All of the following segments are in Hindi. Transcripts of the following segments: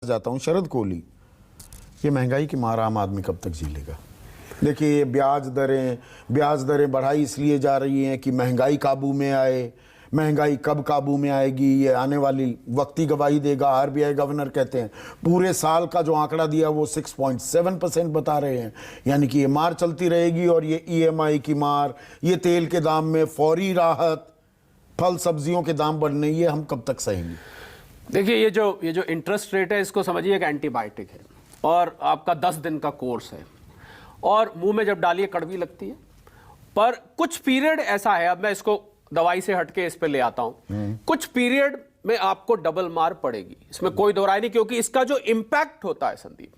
जाता हूं, शरद कोहली, ये महंगाई की मार आम आदमी कब तक झेलेगा? देखिए, ब्याज दरें बढ़ाई इसलिए जा रही हैं कि महंगाई काबू में आए। महंगाई कब काबू में आएगी ये आने वाली वक्ती गवाही देगा। आरबीआई गवर्नर कहते हैं पूरे साल का जो आंकड़ा दिया वो 6.7% बता रहे हैं, यानी कि ये मार चलती रहेगी। और ये ईएमआई की मार, ये तेल के दाम में फौरी राहत, फल सब्जियों के दाम बढ़ने, ये हम कब तक सहेंगे? देखिए, ये जो इंटरेस्ट रेट है, इसको समझिए एक एंटीबायोटिक है और आपका 10 दिन का कोर्स है, और मुंह में जब डालिए कड़वी लगती है, पर कुछ पीरियड ऐसा है, अब मैं इसको दवाई से हटके इस पे ले आता हूं, कुछ पीरियड में आपको डबल मार पड़ेगी, इसमें कोई दो राय नहीं, क्योंकि इसका जो इंपैक्ट होता है संदीप,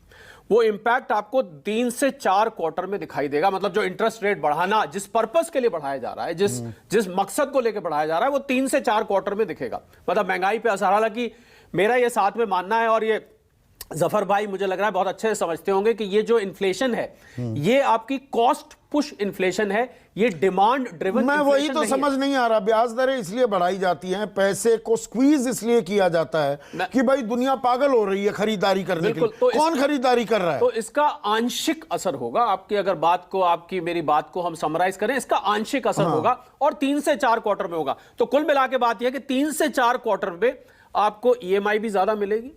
वो इंपैक्ट आपको 3 से 4 क्वार्टर में दिखाई देगा। मतलब जो इंटरेस्ट रेट बढ़ाना जिस पर्पस के लिए बढ़ाया जा रहा है, जिस मकसद को लेकर बढ़ाया जा रहा है, वो 3 से 4 क्वार्टर में दिखेगा। मतलब महंगाई पे असर। हालांकि मेरा ये साथ में मानना है, और ये जफर भाई मुझे लग रहा है बहुत अच्छे से समझते होंगे, कि ये जो इन्फ्लेशन है ये आपकी कॉस्ट पुश इन्फ्लेशन है, ये डिमांड ड्रिवन। मैं वही तो समझ नहीं आ रहा, ब्याज दरें इसलिए बढ़ाई जाती हैं, पैसे को स्क्वीज इसलिए किया जाता है कि भाई दुनिया पागल हो रही है खरीदारी करने के लिए। तो कौन खरीदारी कर रहा है? तो इसका आंशिक असर होगा आपकी, अगर बात को, आपकी मेरी बात को हम समराइज करें, इसका आंशिक असर होगा और 3 से 4 क्वार्टर में होगा। तो कुल मिला के बात यह कि 3 से 4 क्वार्टर में आपको ईएमआई भी ज्यादा मिलेगी,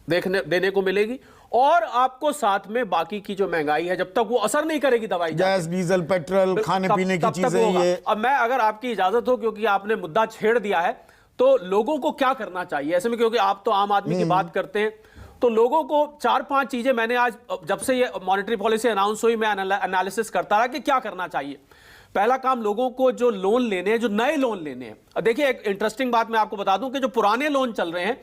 देने को मिलेगी, और आपको साथ में बाकी की जो महंगाई है, जब तक वो असर नहीं करेगी दवाई, गैस, डीजल, पेट्रोल, खाने पीने की चीजें, ये। अब मैं, अगर आपकी इजाजत हो, क्योंकि आपने मुद्दा छेड़ दिया है, तो लोगों को क्या करना चाहिए ऐसे में, क्योंकि आप तो आम आदमी की बात करते हैं, तो लोगों को 4-5 चीजें मैंने आज, जब से ये मॉनेटरी पॉलिसी अनाउंस हुई, मैं एनालिसिस करता रहा कि क्या करना चाहिए। पहला काम, लोगों को जो लोन लेने हैं, जो नए लोन लेने हैं, देखिए एक इंटरेस्टिंग बात मैं आपको बता दूं कि जो पुराने लोन चल रहे हैं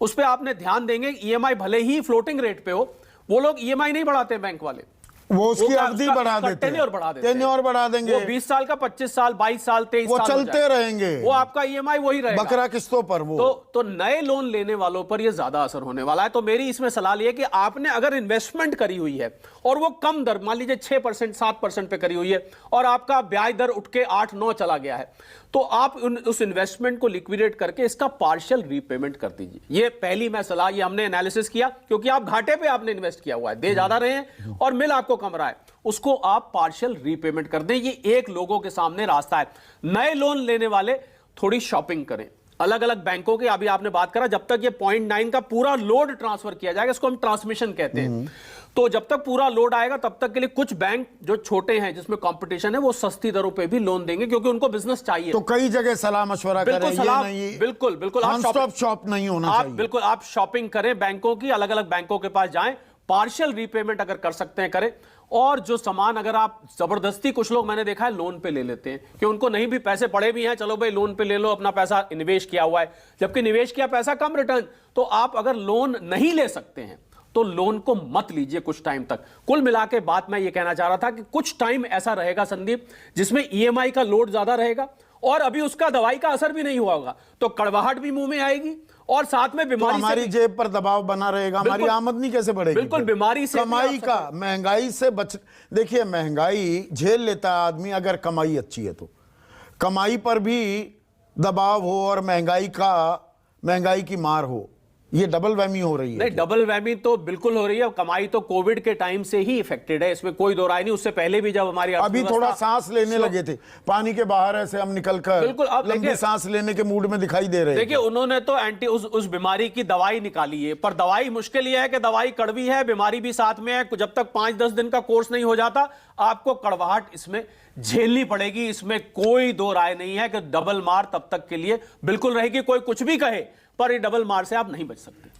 उस पर आपने ध्यान देंगे, ईएमआई भले ही फ्लोटिंग रेट पे हो, वो लोग ईएमआई नहीं बढ़ाते बैंक वाले, वो उसकी अवधि बढ़ा देते हैं, टेन्योर बढ़ा देते हैं, टेन्योर बढ़ा देंगे, वो 20 साल का, 25 साल, 22 साल, 23 वो साल चलते रहेंगे, वो आपका ईएमआई वही रहेगा, बकरा किस्तों पर वो। तो नए लोन लेने वालों पर ये ज्यादा असर होने वाला है। तो मेरी इसमें सलाह ये है कि आपने अगर इन्वेस्टमेंट करी हुई है और वो कम दर, मान लीजिए 6%, 7% पे करी हुई है, और आपका ब्याज दर उठ के 8-9 चला गया है, तो आप उस इन्वेस्टमेंट को लिक्विडेट करके इसका पार्शियल रीपेमेंट कर दीजिए। ये पहली मैं सलाह, ये हमने एनालिसिस किया, क्योंकि आप घाटे पे आपने इन्वेस्ट किया हुआ है, दे ज्यादा रहे हैं और मिल आपको कम रहा है, उसको आप पार्शियल रीपेमेंट कर दें। ये एक लोगों के सामने रास्ता है। नए लोन लेने वाले थोड़ी शॉपिंग करें अलग अलग बैंकों के। अभी आपने बात करा, जब तक ये 0.9 का पूरा लोड ट्रांसफर किया जाएगा, इसको हम ट्रांसमिशन कहते हैं, तो जब तक पूरा लोड आएगा तब तक के लिए कुछ बैंक जो छोटे हैं, जिसमें कंपटीशन है, वो सस्ती दरों पे भी लोन देंगे, क्योंकि उनको बिजनेस चाहिए। तो कई जगह सलाह मशवरा करें, बिल्कुल बिल्कुल, आप शॉप नहीं होना चाहिए। बिल्कुल आप शॉपिंग करें बैंकों की, अलग अलग बैंकों के पास जाएं, पार्शियल रीपेमेंट अगर कर सकते हैं करें। और जो सामान, अगर आप जबरदस्ती, कुछ लोग मैंने देखा है लोन पे ले लेते हैं कि उनको नहीं भी पैसे पड़े भी हैं, चलो भाई लोन पे ले लो, अपना पैसा निवेश किया हुआ है, जबकि निवेश किया पैसा कम रिटर्न। तो आप अगर लोन नहीं ले सकते हैं तो लोन को मत लीजिए कुछ टाइम तक। कुल मिला के बात मैं ये कहना चाह रहा था कि कुछ टाइम ऐसा रहेगा संदीप, जिसमें ईएमआई का लोड ज्यादा रहेगा, और अभी उसका दवाई का असर भी नहीं हुआ होगा, तो कड़वाहट भी मुंह में आएगी, और साथ में बीमारी, तो हमारी जेब पर दबाव बना रहेगा, हमारी आमदनी कैसे बढ़ेगी? बिल्कुल, बीमारी से, कमाई का, महंगाई से बच, देखिए महंगाई झेल लेता है आदमी अगर कमाई अच्छी है, तो कमाई पर भी दबाव हो और महंगाई की मार हो, ये डबल वैमी हो रही है। नहीं, डबल वैमी तो बिल्कुल हो रही है। कमाई तो कोविड के टाइम से ही इफेक्टेड है, इसमें कोई दो राय नहीं। उससे पहले भी जब हमारी अभी थोड़ा सांस लेने लगे थे, पानी के बाहर ऐसे हम निकलकर बिल्कुल अब लंबी सांस लेने के मूड में दिखाई दे रहे हैं। देखिए, उन्होंने तो उस बीमारी की दवाई निकाली है, पर दवाई मुश्किल यह है कि दवाई कड़वी है, बीमारी भी साथ में है। जब तक 5-10 दिन का कोर्स नहीं हो जाता, आपको कड़वाहट इसमें झेलनी पड़ेगी, इसमें कोई दो राय नहीं है कि डबल मार तब तक के लिए बिल्कुल रहेगी। कोई कुछ भी कहे, पर ये डबल मार से आप नहीं बच सकते।